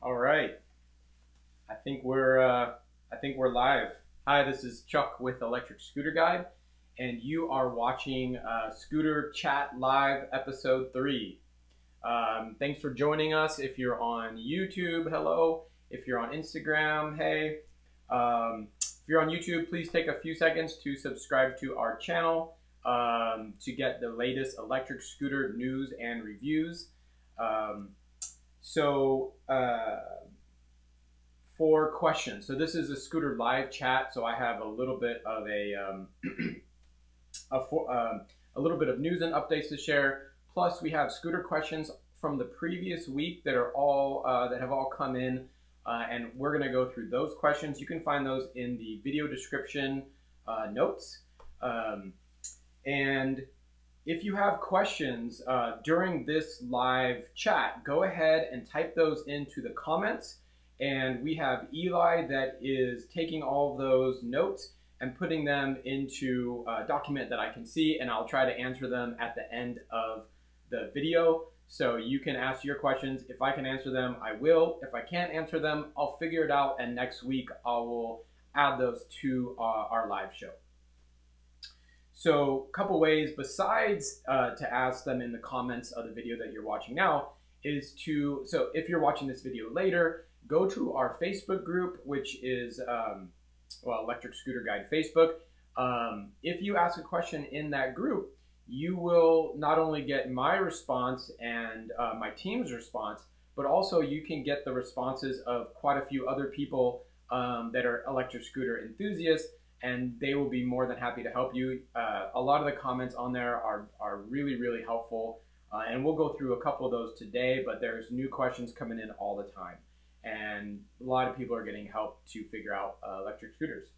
All right. I think we're live. Hi, this is Chuck with Electric Scooter Guide, and you are watching Scooter Chat Live Episode 3. Thanks for joining us. If you're on YouTube, hello. If you're on Instagram, hey. If you're on YouTube, please take a few seconds to subscribe to our channel to get the latest electric scooter news and reviews. For questions, so this is a scooter live chat, so I have a little bit of a little bit of news and updates to share. Plus, we have scooter questions from the previous week that are all that have all come in, and we're going to go through those questions. You can find those in the video description notes. And if you have questions during this live chat, go ahead and type those into the comments. And we have Eli that is taking all of those notes and putting them into a document that I can see, and I'll try to answer them at the end of the video. So you can ask your questions. If I can answer them, I will. If I can't answer them, I'll figure it out, and next week I will add those to our live show. So a couple ways besides to ask them in the comments of the video that you're watching now is to, so if you're watching this video later, go to our Facebook group, which is, Electric Scooter Guide Facebook. If you ask a question in that group, you will not only get my response and my team's response, but also you can get the responses of quite a few other people that are electric scooter enthusiasts, and they will be more than happy to help you. A lot of the comments on there are really, really helpful, and we'll go through a couple of those today, but there's new questions coming in all the time. And a lot of people are getting help to figure out electric scooters.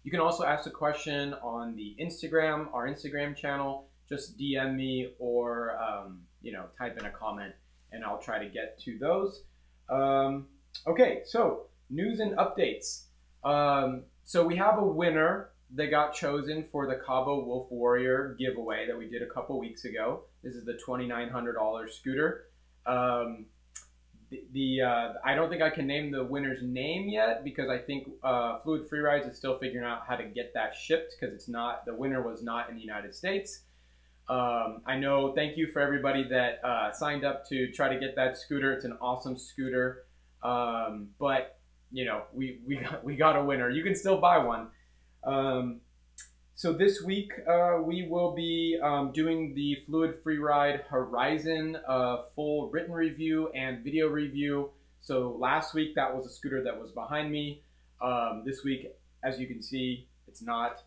You can also ask a question on the Instagram, our Instagram channel. Just DM me or type in a comment, and I'll try to get to those. Okay, so news and updates. So we have a winner that got chosen for the Cabo Wolf Warrior giveaway that we did a couple weeks ago. This is the $2,900 scooter. I don't think I can name the winner's name yet because I think Fluid Freerides is still figuring out how to get that shipped because the winner was not in the United States. I know, thank you for everybody that signed up to try to get that scooter. It's an awesome scooter, but we got a winner. You can still buy one. So this week we will be doing the Fluid Freeride Horizon full written review and video review. So last week that was a scooter that was behind me. This week, as you can see, it's not.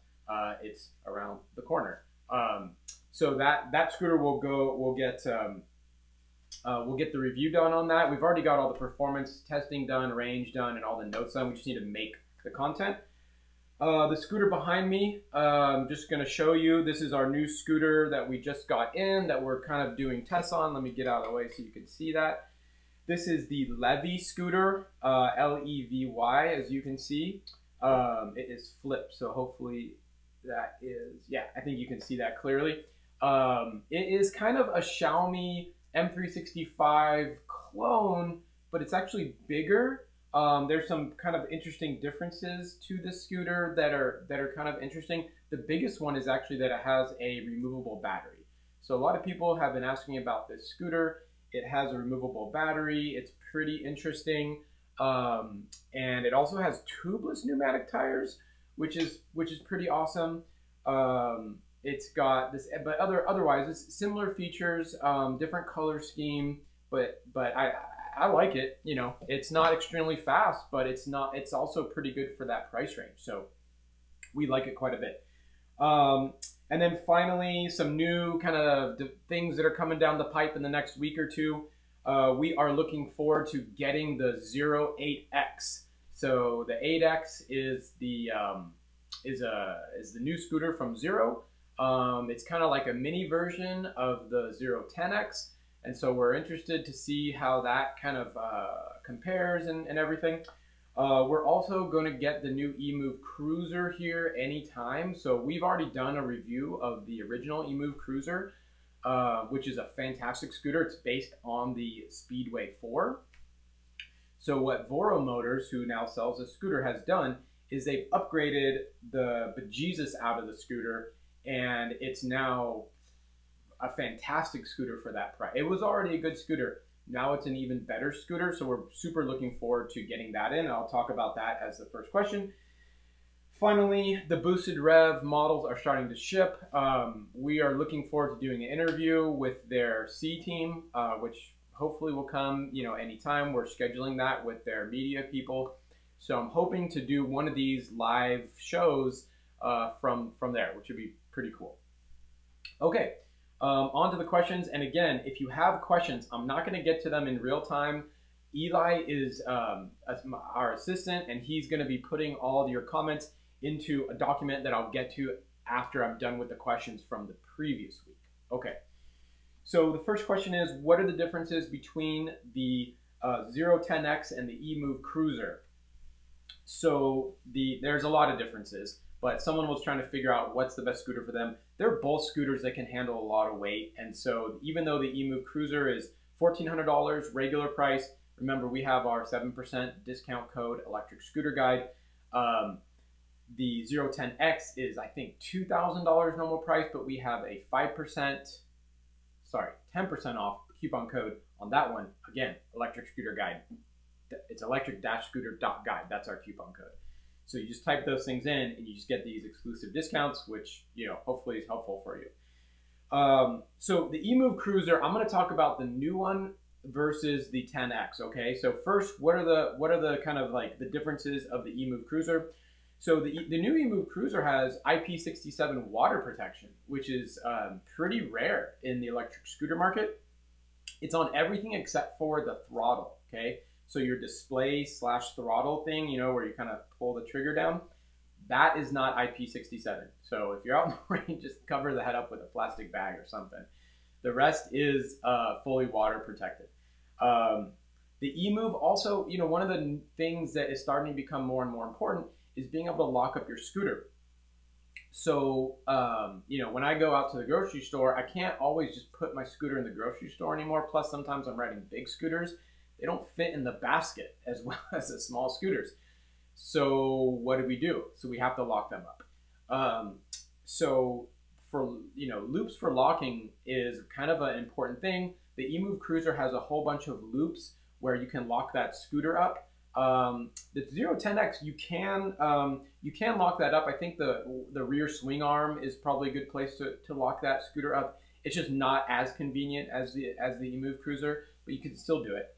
It's around the corner. So that scooter we'll get the review done on that. We've already got all the performance testing done, range done, and all the notes done. We just need to make the content. The scooter behind me, I'm just going to show you. This is our new scooter that we just got in that we're kind of doing tests on. Let me get out of the way so you can see that. This is the Levy scooter, Levy, as you can see. It is flipped, so hopefully that is, yeah, I think you can see that clearly. It is kind of a Xiaomi M365 clone, but it's actually bigger. There's some kind of interesting differences to this scooter that are kind of interesting. The biggest one is actually that it has a removable battery. So a lot of people have been asking about this scooter. It has a removable battery. It's pretty interesting. And it also has tubeless pneumatic tires, which is pretty awesome. It's got this, but otherwise it's similar features, different color scheme, but I like it. It's not extremely fast, but it's also pretty good for that price range. So we like it quite a bit. And then finally, some new kind of things that are coming down the pipe in the next week or two. We are looking forward to getting the 08X. So the 8X is the new scooter from Zero. It's kind of like a mini version of the 010X. And so we're interested to see how that kind of compares and everything. We're also going to get the new Emove Cruiser here anytime. So we've already done a review of the original Emove Cruiser, which is a fantastic scooter. It's based on the Speedway 4. So what Voro Motors, who now sells a scooter, has done is they've upgraded the bejesus out of the scooter, and it's now a fantastic scooter for that price. It was already a good scooter. Now it's an even better scooter, so we're super looking forward to getting that in. I'll talk about that as the first question. Finally, the boosted rev models are starting to ship. We are looking forward to doing an interview with their C team, which hopefully will come, anytime. We're scheduling that with their media people. So I'm hoping to do one of these live shows from there, which would be pretty cool. Okay, on to the questions. And again, if you have questions, I'm not going to get to them in real time. Eli is our assistant, and he's going to be putting all of your comments into a document that I'll get to after I'm done with the questions from the previous week. Okay, so the first question is, what are the differences between the 010X and the Emove Cruiser? So there's a lot of differences, but someone was trying to figure out what's the best scooter for them. They're both scooters that can handle a lot of weight, and so even though the Emove Cruiser is $1,400 regular price, remember we have our 7% discount code Electric Scooter Guide. The 010X is, I think, $2,000 normal price, but we have a 10% off coupon code on that one. Again, Electric Scooter Guide. It's electric-scooter.guide. That's our coupon code. So you just type those things in, and you just get these exclusive discounts, which hopefully is helpful for you. So the Emove Cruiser, I'm going to talk about the new one versus the 10X. Okay, so first, what are the kind of like the differences of the Emove Cruiser? So the new Emove Cruiser has IP67 water protection, which is pretty rare in the electric scooter market. It's on everything except for the throttle. Okay, so your display/throttle thing, where you kind of pull the trigger down, that is not IP67. So if you're out in the rain, just cover the head up with a plastic bag or something. The rest is fully water protected. The Emove also, one of the things that is starting to become more and more important is being able to lock up your scooter. So, when I go out to the grocery store, I can't always just put my scooter in the grocery store anymore. Plus, sometimes I'm riding big scooters. They don't fit in the basket as well as the small scooters. So what do? So we have to lock them up. So for, loops for locking is kind of an important thing. The Emove Cruiser has a whole bunch of loops where you can lock that scooter up. The 010X, you can lock that up. I think the rear swing arm is probably a good place to lock that scooter up. It's just not as convenient as the Emove Cruiser, but you can still do it.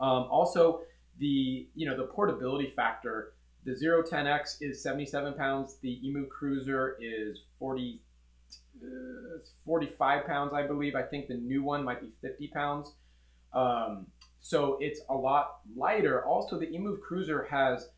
Also, the portability factor. The 010X is 77 pounds. The Emove Cruiser is 45 pounds, I believe. I think the new one might be 50 pounds. So it's a lot lighter. Also, the Emove Cruiser has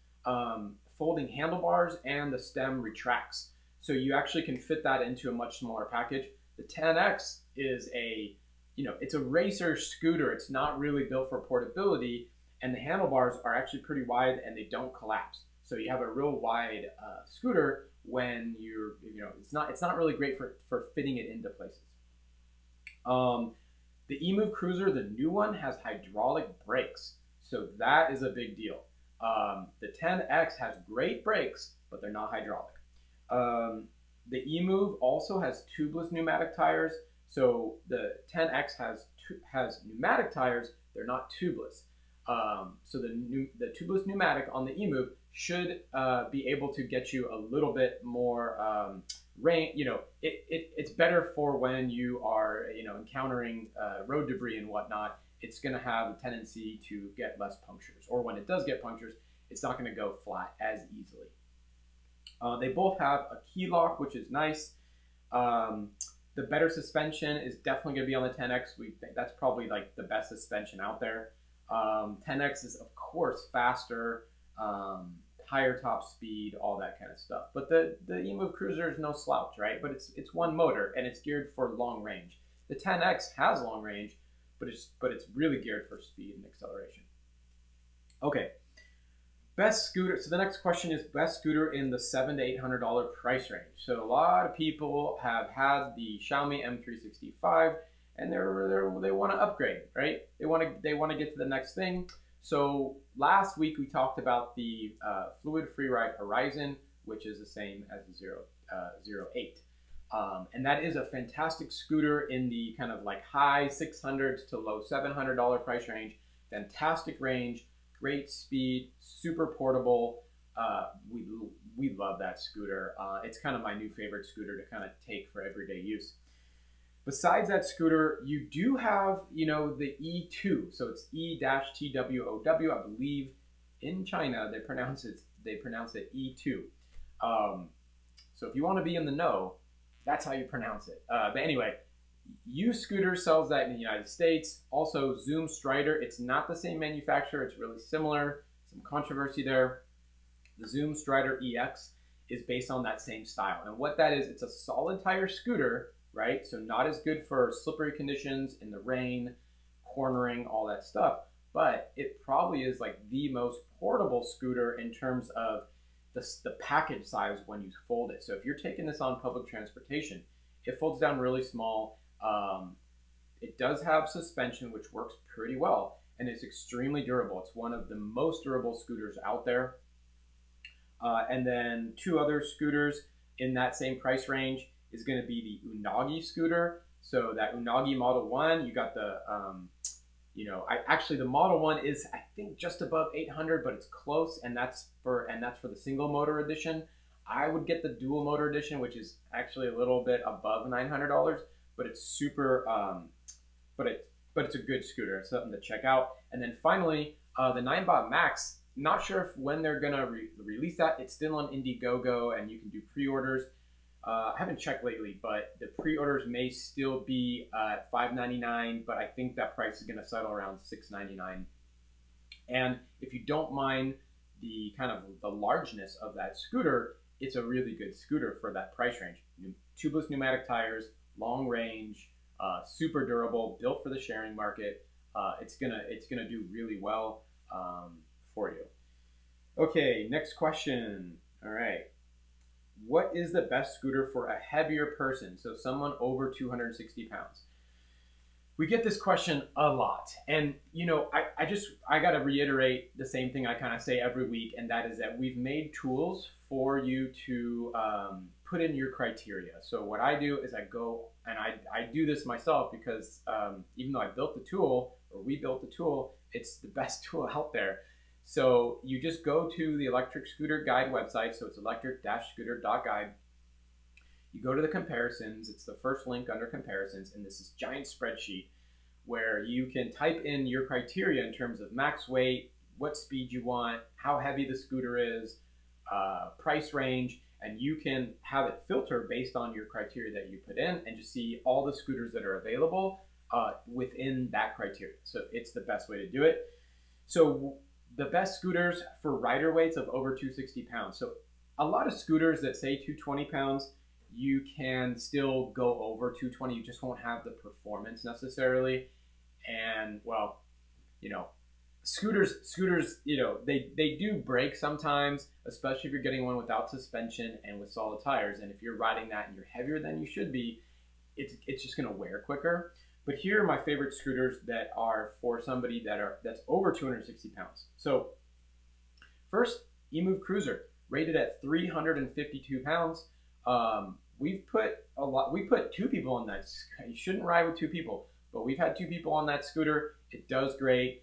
folding handlebars, and the stem retracts. So you actually can fit that into a much smaller package. The 10X is it's a racer scooter. It's not really built for portability, and the handlebars are actually pretty wide and they don't collapse. So you have a real wide scooter when it's not really great for fitting it into places. The Emove Cruiser, the new one, has hydraulic brakes, so that is a big deal. The 10X has great brakes, but they're not hydraulic. The Emove also has tubeless pneumatic tires. So the 10X has pneumatic tires. They're not tubeless. So the tubeless pneumatic on the Emove should be able to get you a little bit more rain. It's better for when you are encountering road debris and whatnot. It's going to have a tendency to get less punctures, or when it does get punctures, it's not going to go flat as easily. They both have a key lock, which is nice. The better suspension is definitely going to be on the 10X. We think that's probably like the best suspension out there. 10X is of course faster, higher top speed, all that kind of stuff. But the Emove Cruiser is no slouch, right? But it's one motor and it's geared for long range. The 10X has long range, but it's really geared for speed and acceleration. Okay, best scooter. So the next question is best scooter in the $700 to $800 price range. So a lot of people have had the Xiaomi M365 and they want to upgrade, right? They want to get to the next thing. So last week we talked about the Fluid Freeride Horizon, which is the same as the 08. And that is a fantastic scooter in the kind of like high 600s to low $700 price range. Fantastic range, great speed, super portable. We love that scooter. It's kind of my new favorite scooter to kind of take for everyday use. Besides that scooter, you do have, the E2. So it's E-TWOW. I believe in China they pronounce it E2. So if you want to be in the know, that's how you pronounce it. But anyway, U-Scooter sells that in the United States. Also, Zoom Stryder. It's not the same manufacturer. It's really similar. Some controversy there. The Zoom Stryder EX is based on that same style. And what that is, it's a solid tire scooter, right? So not as good for slippery conditions in the rain, cornering, all that stuff. But it probably is like the most portable scooter in terms of the package size when you fold it. So if you're taking this on public transportation, it folds down really small. It does have suspension, which works pretty well, and it's extremely durable. It's one of the most durable scooters out there. And then two other scooters in that same price range is going to be the Unagi scooter. So that Unagi Model 1, you got the, actually the Model 1 is, I think, just above 800, but it's close, and that's for the single motor edition. I would get the dual motor edition, which is actually a little bit above $900, but it's super, but it's a good scooter. It's something to check out. And then finally, the Ninebot Max. Not sure if when they're gonna release that. It's still on Indiegogo, and you can do pre-orders. I haven't checked lately, but the pre-orders may still be at $599, but I think that price is gonna settle around $699. And if you don't mind the kind of the largeness of that scooter, it's a really good scooter for that price range. Tubeless pneumatic tires, long range, super durable, built for the sharing market. It's gonna do really well for you. Okay, next question. All right. What is the best scooter for a heavier person? So someone over 260 pounds. We get this question a lot. And, I got to reiterate the same thing I kind of say every week, and that is that we've made tools for you to put in your criteria. So what I do is I go, and I do this myself because even though I built the tool, or we built the tool, it's the best tool out there. So you just go to the Electric Scooter Guide website. So it's electric-scooter.guide. You go to the comparisons. It's the first link under comparisons. And this is giant spreadsheet where you can type in your criteria in terms of max weight, what speed you want, how heavy the scooter is, price range, and you can have it filter based on your criteria that you put in and just see all the scooters that are available within that criteria. So it's the best way to do it. So the best scooters for rider weights of over 260 pounds. So a lot of scooters that say 220 pounds, you can still go over 220. You just won't have the performance necessarily. And well, scooters, they do break sometimes, especially if you're getting one without suspension and with solid tires. And if you're riding that and you're heavier than you should be, it's just gonna wear quicker. But here are my favorite scooters that are for somebody that's over 260 pounds. So first, Emove Cruiser, rated at 352 pounds. We put two people on that. You shouldn't ride with two people, but we've had two people on that scooter. It does great.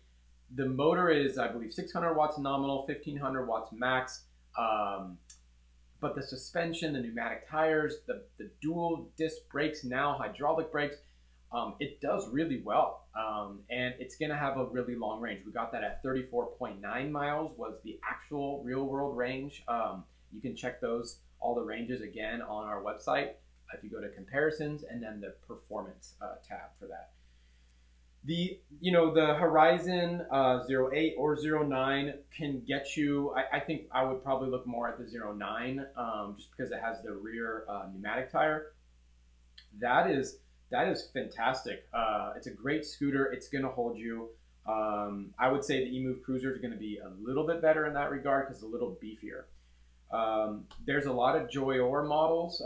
The motor is, I believe, 600 watts nominal, 1500 watts max. But the suspension, the pneumatic tires, the dual disc brakes, now hydraulic brakes, it does really well. And it's going to have a really long range. We got that at 34.9 miles was the actual real world range. You can check all the ranges again on our website if you go to comparisons and then the performance tab for that. The Horizon 08 or 09 can get you, I think I would probably look more at the 09 just because it has the rear pneumatic tire. That is fantastic. It's a great scooter. It's going to hold you. I would say the Emove Cruiser is going to be a little bit better in that regard because it's a little beefier. There's a lot of Joyor models.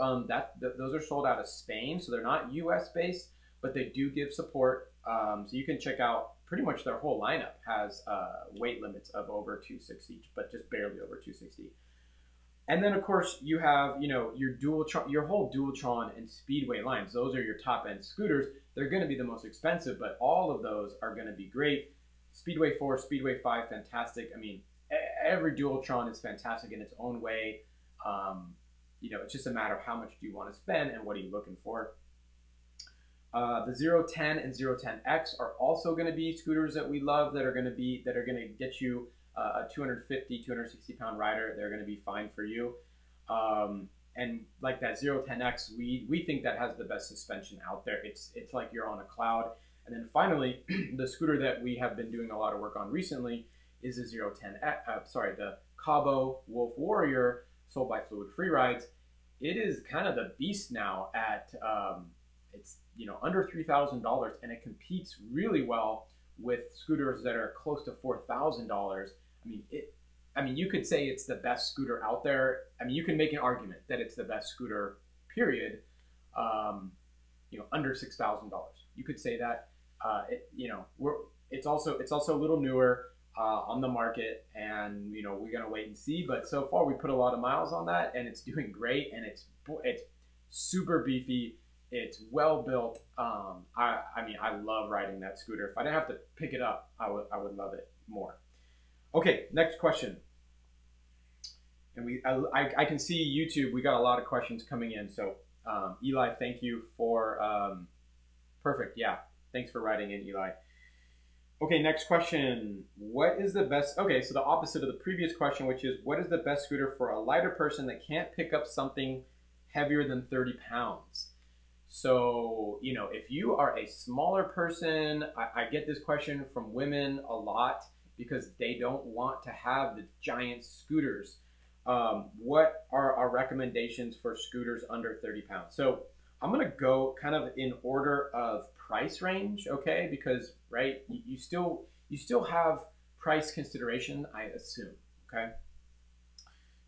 Those are sold out of Spain, so they're not US based, but they do give support. So you can check out pretty much their whole lineup has weight limits of over 260, but just barely over 260. And then of course you have, you know, your whole Dualtron and Speedway lines. Those are your top end scooters. They're going to be the most expensive, but all of those are going to be great. Speedway 4, Speedway 5, fantastic. I mean, every Dualtron is fantastic in its own way. You know, it's just a matter of how much do you want to spend and what are you looking for. The 010 and 010X are also going to be scooters that we love that are going to get you a 250, 260 pound rider. They're going to be fine for you. And like that 010X, we think that has the best suspension out there. It's like you're on a cloud. And then finally, the scooter that we have been doing a lot of work on recently is the the Cabo Wolf Warrior, sold by Fluid Freerides. It is kind of the beast now at it's, you know, under $3,000, and it competes really well with scooters that are close to $4,000. I mean, you could say it's the best scooter out there. I mean, you can make an argument that it's the best scooter, period. You know, under $6,000. You could say that. You know, it's also a little newer on the market, and you know, we're gonna wait and see. But so far, we put a lot of miles on that, and it's doing great, and it's super beefy. It's well built. I mean, I love riding that scooter. If I didn't have to pick it up, I would love it more. Okay, next question. And I can see YouTube. We got a lot of questions coming in. So Eli, thank you for perfect. Yeah, thanks for writing in, Eli. Okay, next question. What is the best? Okay, so the opposite of the previous question, which is what is the best scooter for a lighter person that can't pick up something heavier than 30 pounds? So, you know, if you are a smaller person, I get this question from women a lot because they don't want to have the giant scooters. What are our recommendations for scooters under 30 pounds? So I'm going to go kind of in order of price range, okay? Because, right, you still have price consideration, I assume, okay?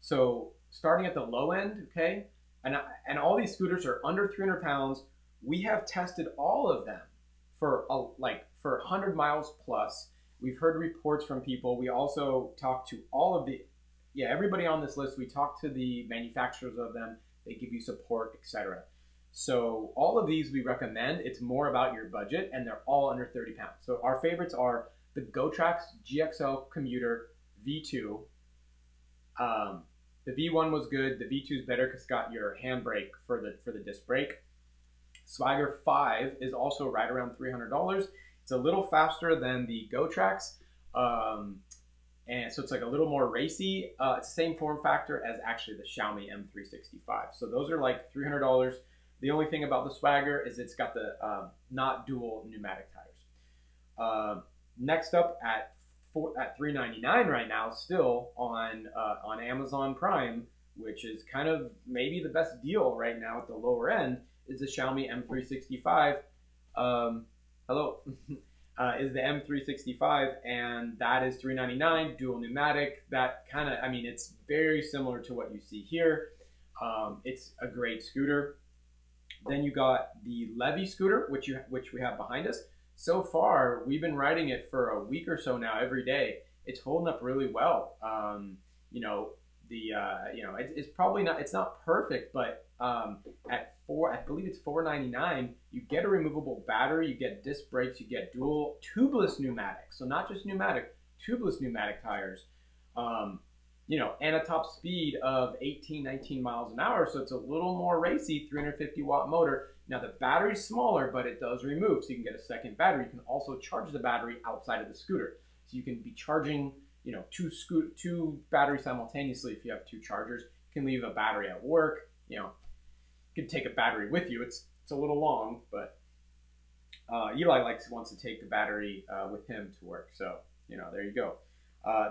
So starting at the low end, okay? And all these scooters are under 300 pounds. We have tested all of them for 100 miles plus. We've heard reports from people. We also talked to everybody on this list. We talked to the manufacturers of them. They give you support, etc. So all of these we recommend. It's more about your budget, and they're all under 30 pounds. So our favorites are the GoTrax GXL Commuter V2. The V1 was good. The V2 is better because it's got your handbrake for the disc brake. Swagger 5 is also right around $300. It's a little faster than the GoTrax, and so it's like a little more racy. It's the same form factor as actually the Xiaomi M365. So those are like $300. The only thing about the Swagger is it's got the not dual pneumatic tires. Next up at $399 right now, still on Amazon Prime, which is kind of maybe the best deal right now at the lower end, is the Xiaomi M365. Hello, is the M365, and that is $399, dual pneumatic. That kind of, I mean, it's very similar to what you see here. It's a great scooter. Then you got the Levy scooter, which we have behind us. So far, we've been riding it for a week or so now, every day. It's holding up really well. You know, it's probably not, it's not perfect, but I believe it's $499. You get a removable battery, you get disc brakes, you get dual tubeless pneumatics. So not just pneumatic, tubeless pneumatic tires. You know, and a top speed of 18, 19 miles an hour. So it's a little more racy, 350 watt motor. Now the battery's smaller, but it does remove. So you can get a second battery. You can also charge the battery outside of the scooter. So you can be charging, you know, two batteries simultaneously if you have two chargers. You can leave a battery at work. You know, you can take a battery with you. It's a little long, but Eli wants to take the battery with him to work. So, you know, there you go.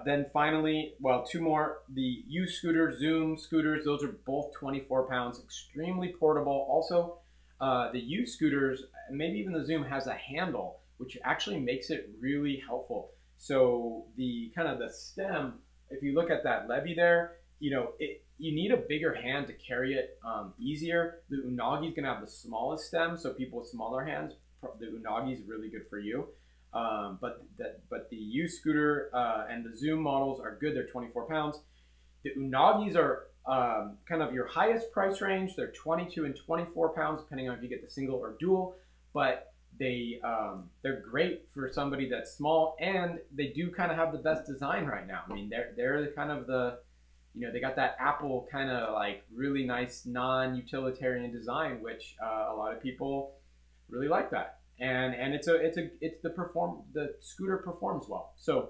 Then finally, well, two more, the U scooters, Zoom scooters, those are both 24 pounds, extremely portable. Also, the U scooters, maybe even the Zoom, has a handle, which actually makes it really helpful. So the kind of the stem, if you look at that Levy there, you know, you need a bigger hand to carry it easier. The Unagi is going to have the smallest stem, so people with smaller hands, the Unagi is really good for you. But the U-Scooter and the Zoom models are good. They're 24 pounds. The Unagis are kind of your highest price range. They're 22 and 24 pounds, depending on if you get the single or dual. But they're great for somebody that's small, and they do kind of have the best design right now. I mean, they're the kind of the, they got that Apple kind of like really nice non-utilitarian design, which a lot of people really like that. And the scooter performs well. So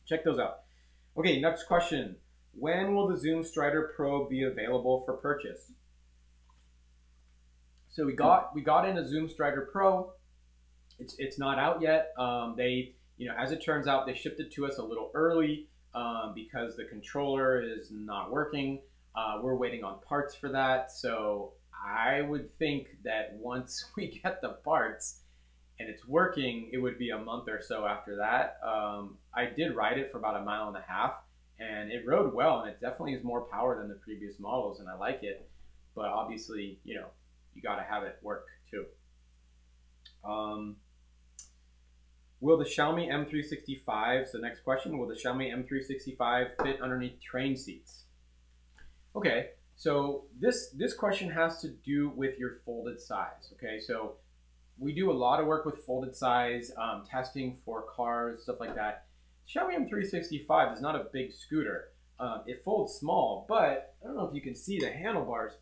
check those out. Okay, next question. When will the Zoom Stryder Pro be available for purchase? So we got in a Zoom Stryder Pro. It's not out yet. They, as it turns out, they shipped it to us a little early because the controller is not working. We're waiting on parts for that. So I would think that once we get the parts and it's working, it would be a month or so after that. I did ride it for about 1.5 miles, and it rode well, and it definitely is more power than the previous models, and I like it. But obviously, you got to have it work too. Will the Xiaomi M365, so next question, will the Xiaomi M365 fit underneath train seats? Okay, so this question has to do with your folded size, okay? So we do a lot of work with folded size, testing for cars, stuff like that. Xiaomi M365 is not a big scooter. It folds small, but I don't know if you can see the handlebars.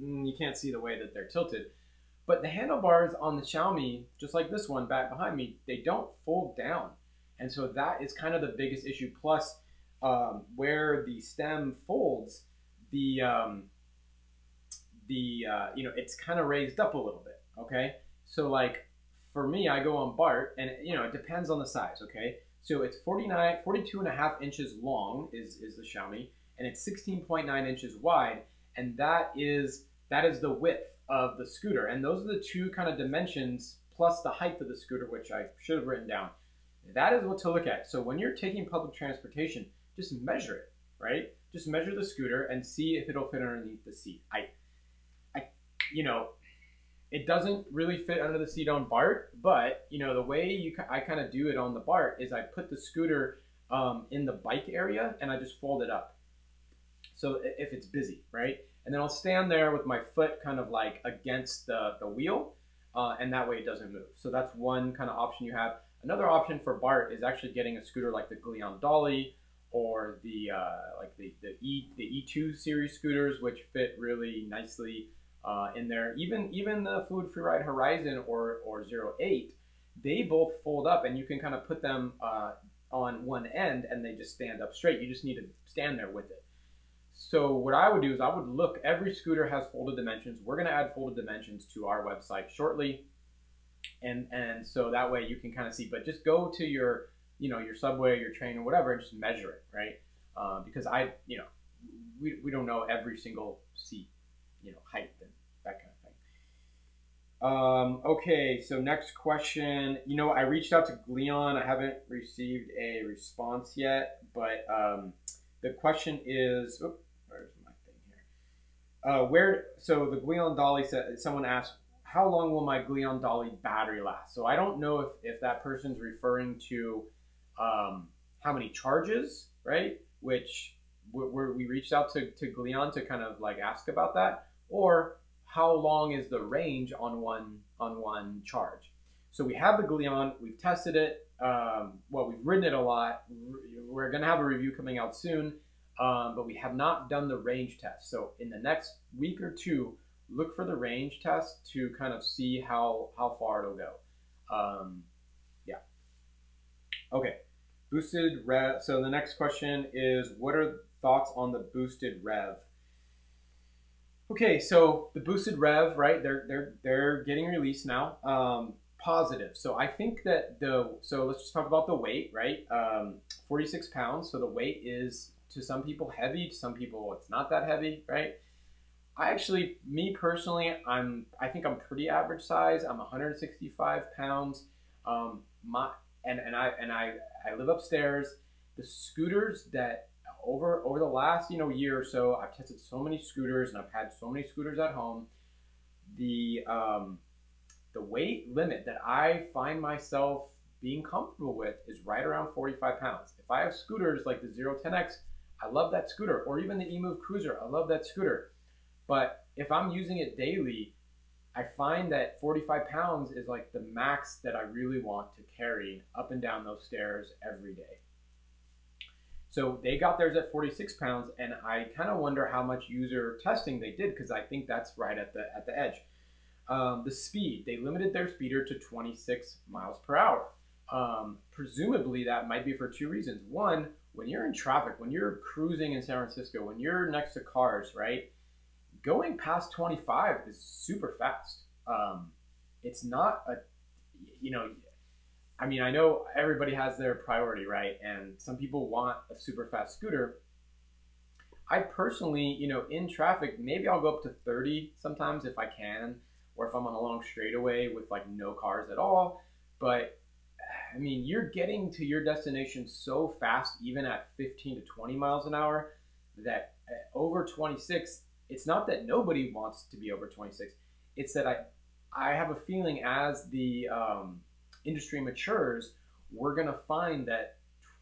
You can't see the way that they're tilted. But the handlebars on the Xiaomi, just like this one back behind me, they don't fold down. And so that is kind of the biggest issue. Plus, where the stem folds, it's kind of raised up a little bit, okay? So like for me, I go on BART, and it depends on the size, okay? So it's 42.5 inches long is the Xiaomi, and it's 16.9 inches wide, and that is the width of the scooter. And those are the two kind of dimensions plus the height of the scooter, which I should have written down. That is what to look at. So when you're taking public transportation, just measure it, right? Just measure the scooter and see if it'll fit underneath the seat. It doesn't really fit under the seat on BART, but the way I kind of do it on the BART is I put the scooter in the bike area and I just fold it up. So if it's busy, right? And then I'll stand there with my foot kind of like against the wheel, and that way it doesn't move. So that's one kind of option you have. Another option for BART is actually getting a scooter like the Glion Dolly or the E2 series scooters, which fit really nicely in there. Even the Fluid Freeride Horizon or 08, they both fold up, and you can kind of put them on one end and they just stand up straight. You just need to stand there with it. So what I would do is I would look, every scooter has folded dimensions. We're going to add folded dimensions to our website shortly. And so that way you can kind of see, but just go to your subway, your train or whatever, and just measure it, right? Because we don't know every single seat, height and that kind of thing. Okay, so next question. I reached out to Glion. I haven't received a response yet, but the question is, where's my thing here? So the Glion Dolly said, someone asked, how long will my Glion Dolly battery last? So I don't know if that person's referring to how many charges, right? Which we reached out to Glion to kind of like ask about that, or how long is the range on one charge? So we have the Glion, we've tested it. We've ridden it a lot. We're going to have a review coming out soon, but we have not done the range test. So in the next week or two, look for the range test to kind of see how far it'll go. Yeah. Okay. Boosted rev. So the next question is, what are thoughts on the boosted rev? Okay, so the boosted rev, right? They're getting released now. Positive. So I think that so let's just talk about the weight, right? 46 pounds. So the weight is, to some people, heavy. To some people, it's not that heavy, right? Me personally, I think I'm pretty average size. I'm 165 pounds. I live upstairs. The scooters that over the last year or so, I've tested so many scooters and I've had so many scooters at home. The weight limit that I find myself being comfortable with is right around 45 pounds. If I have scooters like the 010X, I love that scooter, or even the Emove Cruiser, I love that scooter. But if I'm using it daily, I find that 45 pounds is like the max that I really want to carry up and down those stairs every day. So they got theirs at 46 pounds, and I kind of wonder how much user testing they did, because I think that's right at the edge. The speed, they limited their speeder to 26 miles per hour. Presumably that might be for two reasons. One, when you're in traffic, when you're cruising in San Francisco, when you're next to cars, right? Going past 25 is super fast. It's not a, you know, I mean, I know everybody has their priority, right? And some people want a super fast scooter. I personally, in traffic, maybe I'll go up to 30 sometimes if I can, or if I'm on a long straightaway with like no cars at all. But I mean, you're getting to your destination so fast, even at 15 to 20 miles an hour, that over 26, it's not that nobody wants to be over 26. It's that I have a feeling as the industry matures, we're going to find that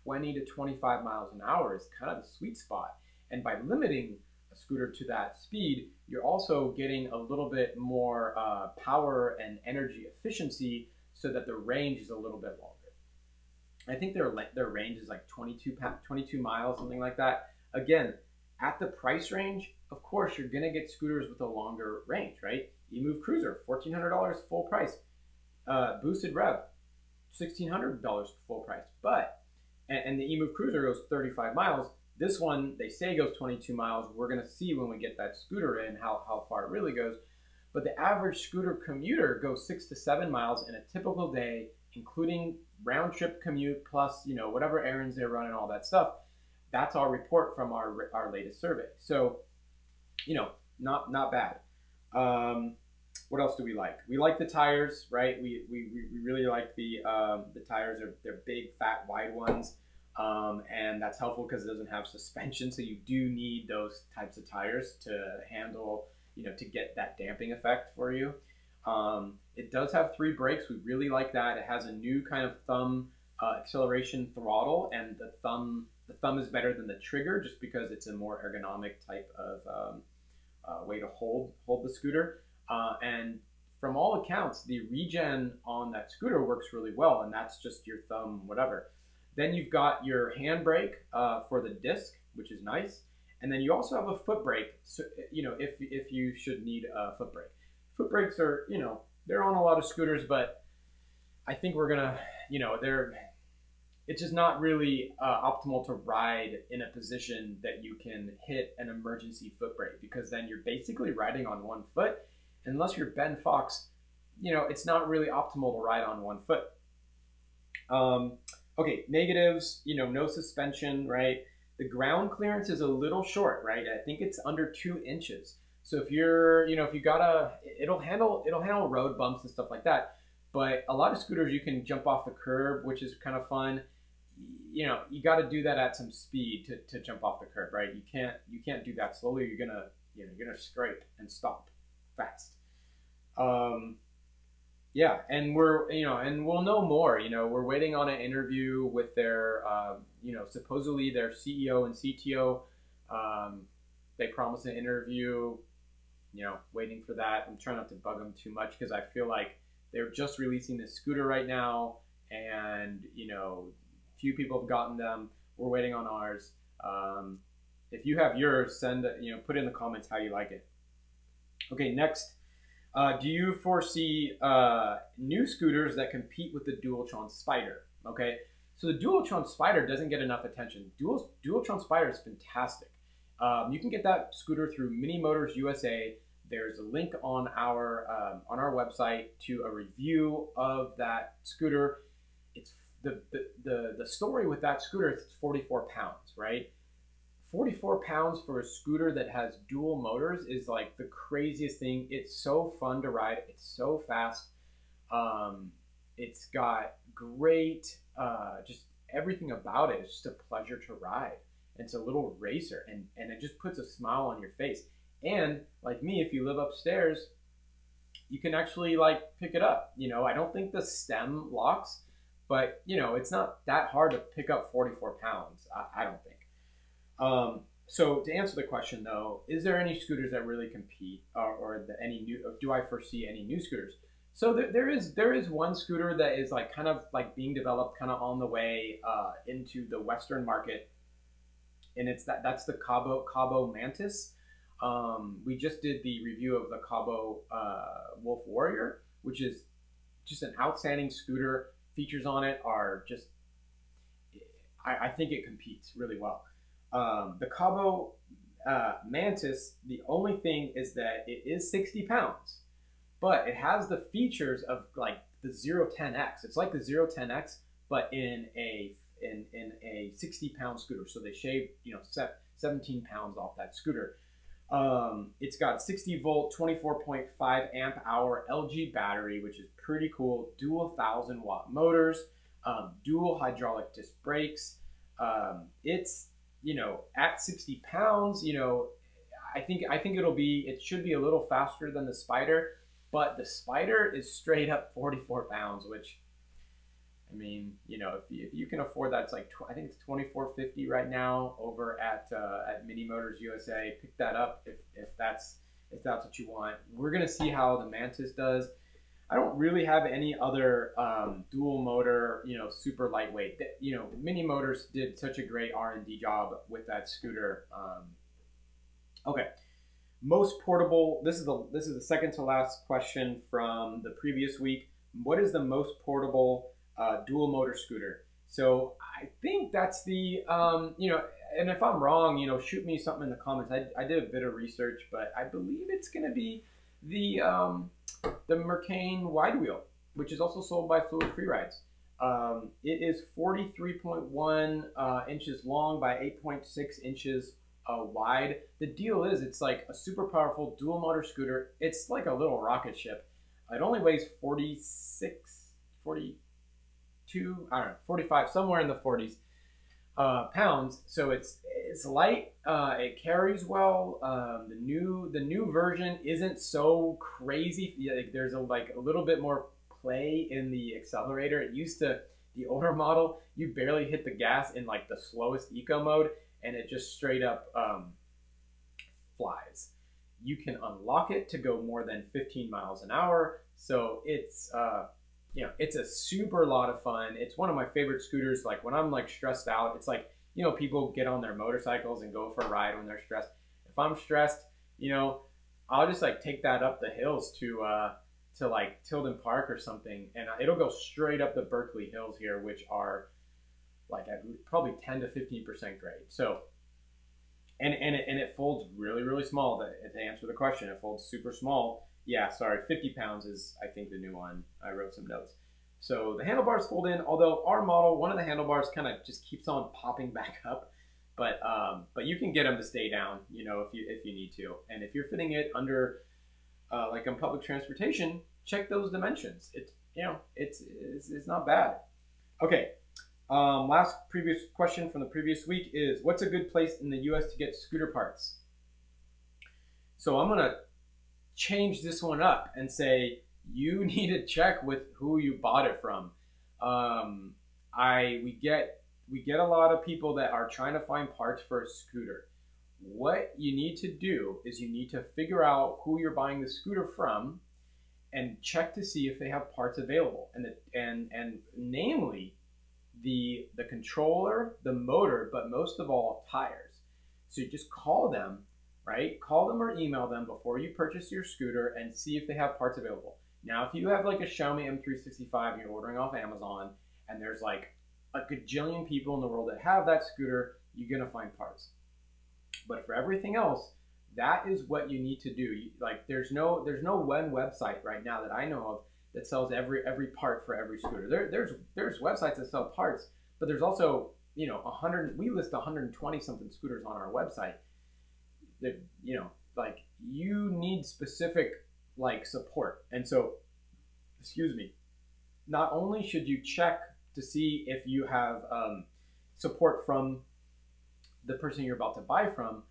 20 to 25 miles an hour is kind of the sweet spot. And by limiting a scooter to that speed, you're also getting a little bit more power and energy efficiency so that the range is a little bit longer. I think their range is like 22 miles, something like that. Again, at the price range, of course, you're going to get scooters with a longer range, right? Emove Cruiser, $1,400 full price. Boosted Rev, $1,600 full price. But, and the Emove Cruiser goes 35 miles. This one, they say goes 22 miles. We're going to see when we get that scooter in how far it really goes. But the average scooter commuter goes 6 to 7 miles in a typical day, including round trip commute plus, whatever errands they run and all that stuff. That's our report from our latest survey. So, not bad. What else do we like? We like the tires, right? We really like the tires. They're big, fat, wide ones. And that's helpful because it doesn't have suspension. So you do need those types of tires to handle, to get that damping effect for you. It does have 3 brakes. We really like that. It has a new kind of thumb acceleration throttle, and the thumb is better than the trigger just because it's a more ergonomic type of way to hold the scooter. And from all accounts, the regen on that scooter works really well, and that's just your thumb, whatever. Then you've got your handbrake for the disc, which is nice. And then you also have a foot brake, so, if you should need a foot brake. Foot brakes are, they're on a lot of scooters, but I think we're gonna, it's just not really optimal to ride in a position that you can hit an emergency foot brake, because then you're basically riding on one foot. Unless you're Ben Fox, it's not really optimal to ride on one foot. Okay, negatives, no suspension, right? The ground clearance is a little short, right? I think it's under 2 inches. So if you're, if you gotta, it'll handle road bumps and stuff like that. But a lot of scooters, you can jump off the curb, which is kind of fun. You got to do that at some speed to jump off the curb, right? You can't do that slowly. You're gonna scrape and stop fast. Yeah, and we'll know more. We're waiting on an interview with their, supposedly their CEO and CTO. They promised an interview. Waiting for that. I'm trying not to bug them too much because I feel like they're just releasing this scooter right now, and few people have gotten them. We're waiting on ours. If you have yours, put in the comments how you like it. Okay, next. Do you foresee new scooters that compete with the Dualtron Spyder? Okay, so the Dualtron Spyder doesn't get enough attention. Dualtron Spyder is fantastic. You can get that scooter through Mini Motors USA. There's a link on our website to a review of that scooter. It's the story with that scooter is it's 44 pounds, right? 44 pounds for a scooter that has dual motors is like the craziest thing. It's so fun to ride. It's so fast. It's got great, just everything about it is just a pleasure to ride. It's a little racer, and it just puts a smile on your face. And like me, if you live upstairs, you can actually like pick it up. I don't think the stem locks, but you know, it's not that hard to pick up 44 pounds. I don't think. So to answer the question though, is there any scooters that really compete, any new? Do I foresee any new scooters? So there is one scooter that is like kind of like being developed, kind of on the way into the Western market, and that's the Cabo Mantis. We just did the review of the Cabo Wolf Warrior, which is just an outstanding scooter. Features on it are just, I think it competes really well. The Cabo Mantis, the only thing is that it is 60 pounds, but it has the features of like the 010X. It's like the 010X, but in a 60-pound scooter. So they shaved 17 pounds off that scooter. It's got 60 volt, 24.5 amp hour LG battery, which is pretty cool. Dual 1,000-watt motors, dual hydraulic disc brakes. It's at 60 pounds, I think it should be a little faster than the Spyder, but the Spyder is straight up 44 pounds, which, I mean, if you can afford that, it's like, I think it's $24.50 right now over at Mini Motors USA. Pick that up if that's what you want. We're gonna see how the Mantis does. I don't really have any other dual motor, super lightweight. Mini Motors did such a great R&D job with that scooter. Okay, most portable. This is the second to last question from the previous week. What is the most portable dual motor scooter? So I think that's the and if I'm wrong, shoot me something in the comments. I did a bit of research, but I believe it's gonna be the Mercane wide wheel, which is also sold by Fluid Freerides. It is 43.1 inches long by 8.6 inches wide. The deal is, it's like a super powerful dual motor scooter. It's like a little rocket ship. It only weighs 42, I don't know, 45, somewhere in the 40s pounds. So it's light. It carries well. The new version isn't so crazy. Like, there's a little bit more play in the accelerator. It used to, the older model, you barely hit the gas in like the slowest eco mode, and it just straight up flies. You can unlock it to go more than 15 miles an hour. So it's it's a super lot of fun. It's one of my favorite scooters. Like when I'm like stressed out, it's like, people get on their motorcycles and go for a ride when they're stressed. If I'm stressed, I'll just like take that up the hills to like Tilden Park or something, and it'll go straight up the Berkeley Hills here, which are like at probably 10 to 15% grade. So, and it folds really, really small. To answer the question, it folds super small. Yeah, sorry, 50 pounds is, I think, the new one. I wrote some notes. So the handlebars fold in, although our model, one of the handlebars kind of just keeps on popping back up. But you can get them to stay down, if you need to. And if you're fitting it under, like on public transportation, check those dimensions. It's not bad. Okay. Last previous question from the previous week is, what's a good place in the U.S. to get scooter parts? So I'm gonna change this one up and say you need to check with who you bought it from. We get a lot of people that are trying to find parts for a scooter. What you need to do is you need to figure out who you're buying the scooter from and check to see if they have parts available, and namely the controller, the motor, but most of all tires. So you just call them, right? Call them or email them before you purchase your scooter and see if they have parts available. Now, if you have like a Xiaomi M365 and you're ordering off Amazon, and there's like a gajillion people in the world that have that scooter, you're gonna find parts. But for everything else, that is what you need to do. There's no one website right now that I know of that sells every part for every scooter. There's websites that sell parts, but there's also 100. We list 120 something scooters on our website. That you need specific support, and so, excuse me. Not only should you check to see if you have support from the person you're about to buy from,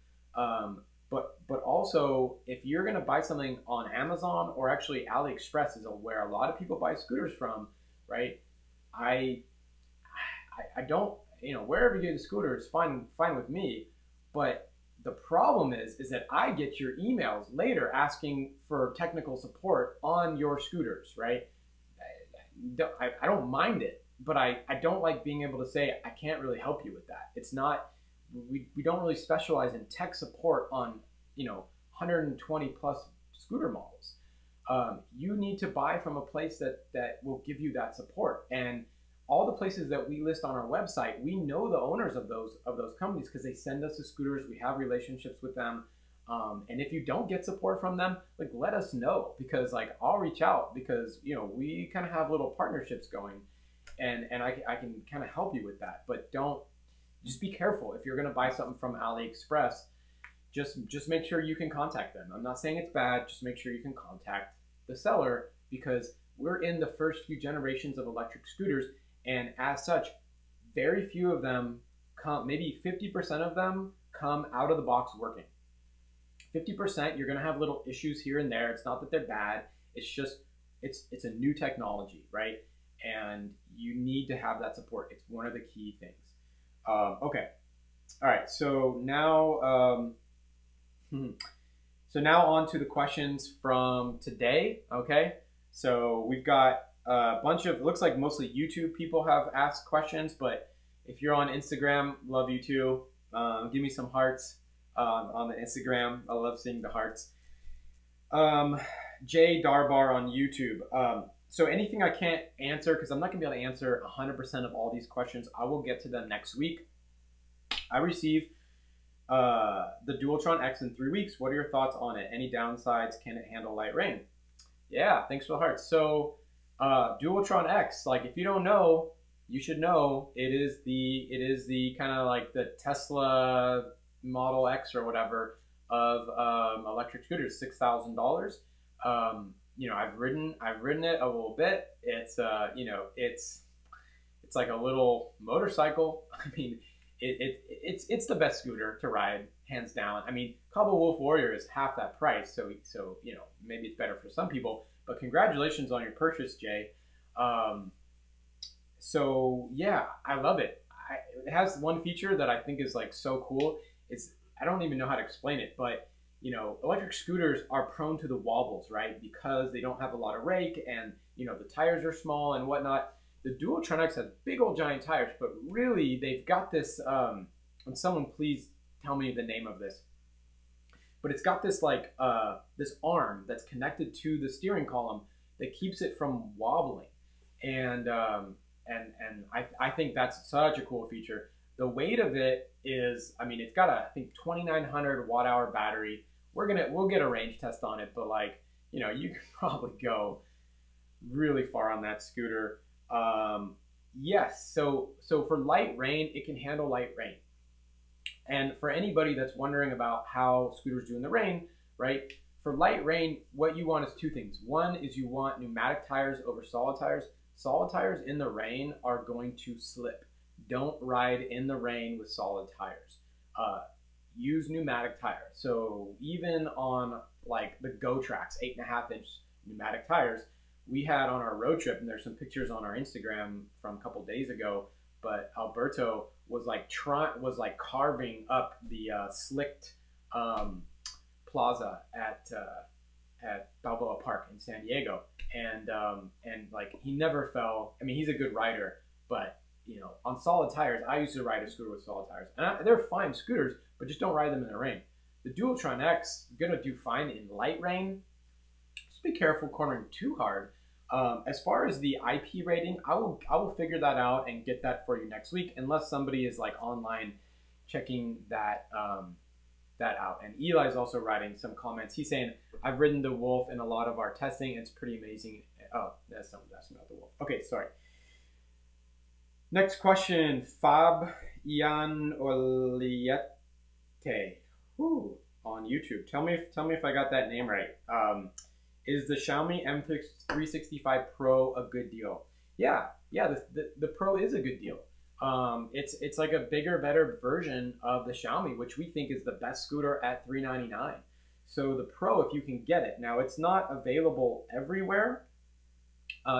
but also if you're going to buy something on Amazon or actually AliExpress is where a lot of people buy scooters from, right? I I don't, wherever you get a scooter is fine with me. But the problem is that I get your emails later asking for technical support on your scooters, right? I don't mind it, but I don't like being able to say I can't really help you with that. It's not, we don't really specialize in tech support on 120 plus scooter models. You need to buy from a place that will give you that support. And all the places that we list on our website, we know the owners of those companies because they send us the scooters. We have relationships with them. And if you don't get support from them, like, let us know, because like I'll reach out, because we kind of have little partnerships going, and I can kind of help you with that. But just be careful if you're going to buy something from AliExpress. Just make sure you can contact them. I'm not saying it's bad. Just make sure you can contact the seller, because we're in the first few generations of electric scooters, and as such, very few of them come. Maybe 50% of them come out of the box working. 50%, you're going to have little issues here and there. It's not that they're bad. It's just, it's a new technology, right? And you need to have that support. It's one of the key things. Okay. All right. So now, on to the questions from today. Okay. So we've got a bunch of, it looks like mostly YouTube people have asked questions, but if you're on Instagram, love you too. Give me some hearts. On the Instagram. I love seeing the hearts. Jay Darbar on YouTube. So anything I can't answer, because I'm not going to be able to answer 100% of all these questions, I will get to them next week. I received the Dualtron X in 3 weeks. What are your thoughts on it? Any downsides? Can it handle light rain? Yeah, thanks for the hearts. So Dualtron X, like, if you don't know, you should know. It is the kind of like the Tesla Model X or whatever of electric scooters, $6,000. I've ridden it a little bit. It's it's like a little motorcycle. I mean, it's the best scooter to ride, hands down. I mean, Cobble Wolf Warrior is half that price, so maybe it's better for some people. But congratulations on your purchase, Jay. So yeah, I love it. It has one feature that I think is like so cool. I don't even know how to explain it, but electric scooters are prone to the wobbles, right? Because they don't have a lot of rake, and the tires are small and whatnot. The Dualtron X has big old giant tires, but really they've got this. And someone please tell me the name of this. But it's got this like this arm that's connected to the steering column that keeps it from wobbling, and I think that's such a cool feature. The weight of it is, I mean, it's got a, I think, 2,900 watt hour battery. We'll get a range test on it, but like, you can probably go really far on that scooter. Yes, so for light rain, it can handle light rain. And for anybody that's wondering about how scooters do in the rain, right? For light rain, what you want is two things. One is you want pneumatic tires over solid tires. Solid tires in the rain are going to slip. Don't ride in the rain with solid tires. Use pneumatic tires. So even on like the Go Tracks 8.5-inch pneumatic tires, we had on our road trip, and there's some pictures on our Instagram from a couple days ago. But Alberto was like carving up the slicked plaza at Balboa Park in San Diego, and like he never fell. I mean, he's a good rider, but on solid tires, I used to ride a scooter with solid tires, and they're fine scooters, but just don't ride them in the rain. The Dualtron X gonna do fine in light rain. Just be careful cornering too hard. As far as the IP rating, I will figure that out and get that for you next week, unless somebody is like online checking that out. And Eli's also writing some comments. He's saying, I've ridden the Wolf in a lot of our testing. It's pretty amazing. Oh, that's not about the Wolf. Okay, sorry. Next question, Fab Ian Oliette on YouTube. Tell me if I got that name right. Is the Xiaomi M365 Pro a good deal? Yeah, the Pro is a good deal. It's like a bigger, better version of the Xiaomi, which we think is the best scooter at $399. So the Pro, if you can get it. Now, it's not available everywhere.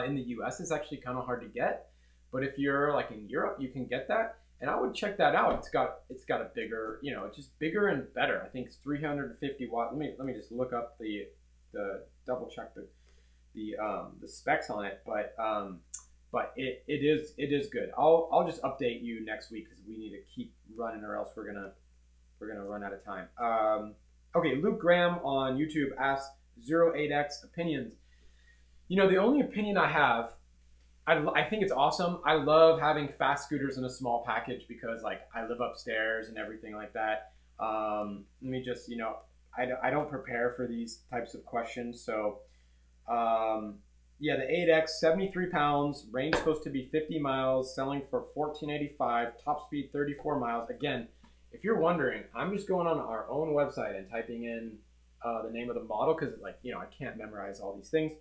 In the US, it's actually kind of hard to get. But if you're like in Europe, you can get that, and I would check that out. It's got a bigger, you know, it's just bigger and better. I think it's 350 watt. Let me just look up the double check the specs on it, but it is good. I'll just update you next week because we need to keep running, or else we're gonna run out of time. Okay, Luke Graham on YouTube asks 08X opinions. You know, the only opinion I have, I think it's awesome. I love having fast scooters in a small package because like I live upstairs and everything like that. Let me just, you know, I don't prepare for these types of questions. So yeah, the 8X, 73 pounds, range supposed to be 50 miles, selling for $14.85, top speed 34 miles. Again, if you're wondering, I'm just going on our own website and typing in the name of the model because, like, you know, I can't memorize all these things.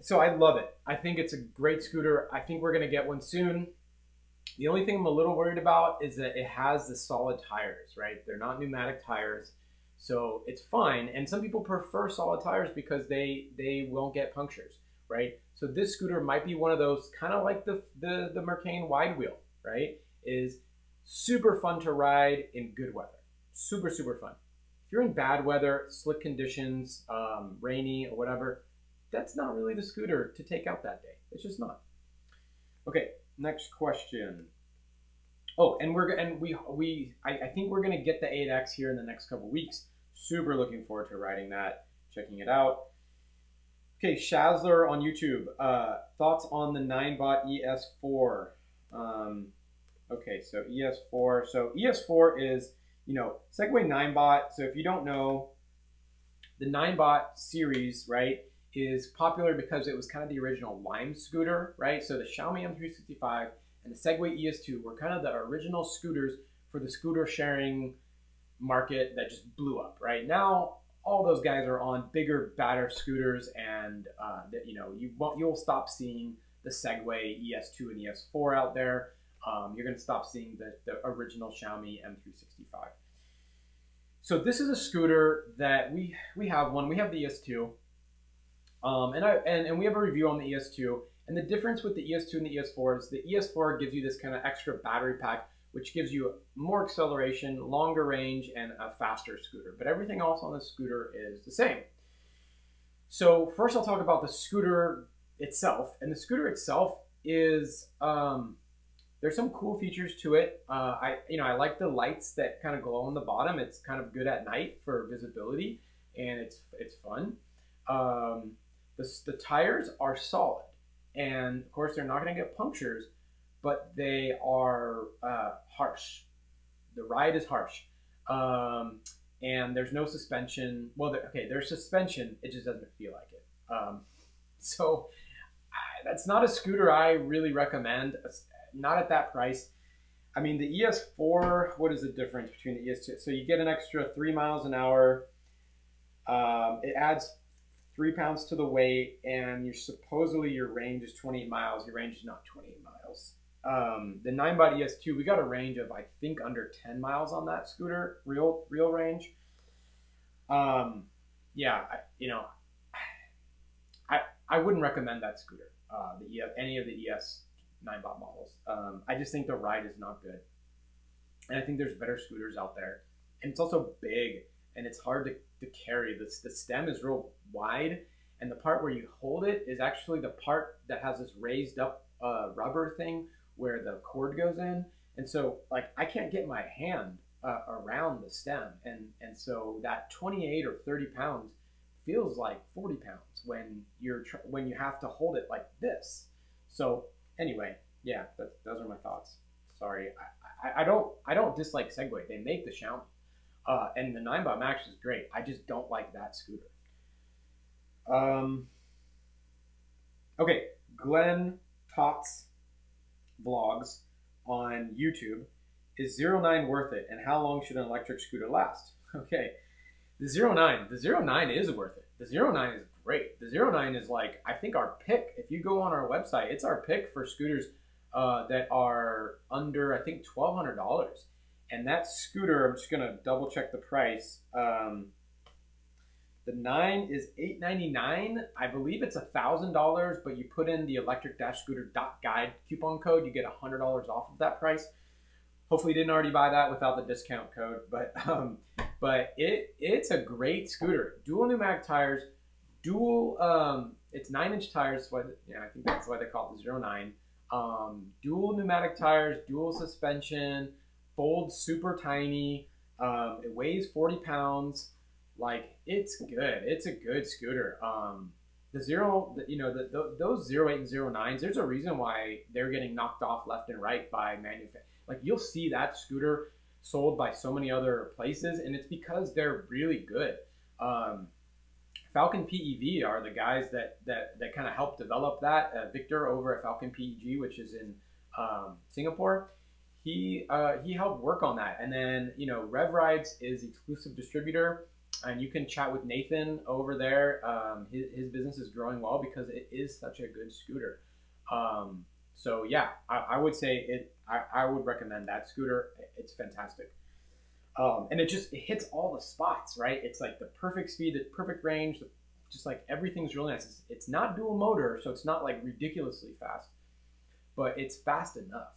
So I love it. I think it's a great scooter. I think we're going to get one soon. The only thing I'm a little worried about is that it has the solid tires, right? They're not pneumatic tires. So it's fine. And some people prefer solid tires because they won't get punctures, right? So this scooter might be one of those, kind of like the Mercane wide wheel, right? Is super fun to ride in good weather. Super, super fun. If you're in bad weather, slick conditions, rainy or whatever, that's not really the scooter to take out that day. It's just not. Okay, next question. Oh, and I think we're gonna get the 8X here in the next couple weeks. Super looking forward to riding that, checking it out. Okay, Shazler on YouTube. Thoughts on the 9bot ES4? Okay, so ES4. So ES4 is, you know, Segway 9bot. So if you don't know, the 9bot series, right, is popular because it was kind of the original Lime scooter, right? So the Xiaomi M365 and the Segway ES2 were kind of the original scooters for the scooter sharing market that just blew up, right? Now all those guys are on bigger, badder scooters, and that, you know, you'll stop seeing the Segway ES2 and ES4 out there. You're going to stop seeing the original Xiaomi M365. So this is a scooter that we have one. We have the ES2, and we have a review on the ES2. And the difference with the ES2 and the ES4 is the ES4 gives you this kind of extra battery pack, which gives you more acceleration, longer range, and a faster scooter. But everything else on the scooter is the same. So first I'll talk about the scooter itself. And the scooter itself is, there's some cool features to it. I like the lights that kind of glow on the bottom. It's kind of good at night for visibility, and it's fun. The tires are solid, and of course they're not going to get punctures, but they are harsh. The ride is harsh, and there's no suspension. Well, there's suspension. It just doesn't feel like it. So that's not a scooter I really recommend. Not at that price. I mean, the ES4, what is the difference between the ES2? So you get an extra 3 miles an hour. It adds 3 pounds to the weight, and supposedly your range is 28 miles. Your range is not 28 miles. The 9bot ES2, we got a range of, I think, under 10 miles on that scooter, real range. Yeah, I wouldn't recommend that scooter. Any of the ES 9bot models. I just think the ride is not good, and I think there's better scooters out there, and it's also big and it's hard to carry. The stem is real wide, and the part where you hold it is actually the part that has this raised up rubber thing where the cord goes in, and so like I can't get my hand around the stem, and so that 28 or 30 pounds feels like 40 pounds when you have to hold it like this. So anyway, yeah, those are my thoughts. Sorry, I don't dislike Segway. They make the Xiaomi, and the 9bot Max is great. I just don't like that scooter. Okay, Glenn Tots vlogs on YouTube. Is 09 worth it, and how long should an electric scooter last? Okay, the 09 is worth it. The 09 is great. The 09 is like, I think, our pick. If you go on our website, it's our pick for scooters that are under, I think, $1,200. And that scooter, I'm just gonna double check the price. The 9 is $899. I believe it's $1,000, but you put in the electric-scooter.guide coupon code, you get $100 off of that price. Hopefully you didn't already buy that without the discount code, but it's a great scooter. Dual pneumatic tires, it's 9-inch tires. So I think that's why they call it the 09. Dual pneumatic tires, dual suspension, folds super tiny. It weighs 40 pounds. Like, it's good. It's a good scooter. Those 08 and 09s, there's a reason why they're getting knocked off left and right by manufacturers. Like, you'll see that scooter sold by so many other places, and it's because they're really good. Falcon PEV are the guys that kind of helped develop that. Victor over at Falcon PEG, which is in Singapore, he helped work on that. And then Rev Rides is exclusive distributor, and you can chat with Nathan over there. His business is growing well because it is such a good scooter. So yeah, I would say it. I would recommend that scooter. It's fantastic. And it hits all the spots, right? It's like the perfect speed, the perfect range, just like everything's really nice. It's not dual motor, so it's not like ridiculously fast, but it's fast enough.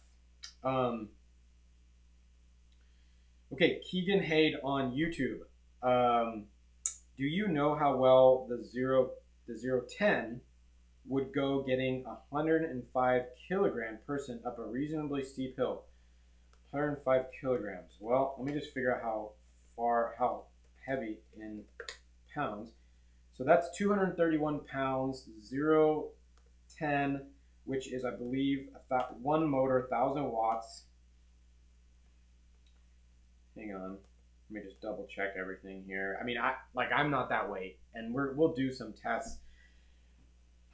Okay, Keegan Haid on YouTube. Do you know how well the 010 would go getting a 105 kilogram person up a reasonably steep hill? 105 kilograms. Well, let me just figure out how heavy in pounds. So that's 231 pounds, 010, which is, I believe, one motor, 1,000 watts. Hang on. Let me just double check everything here. I mean, I'm not that weight, and we'll do some tests.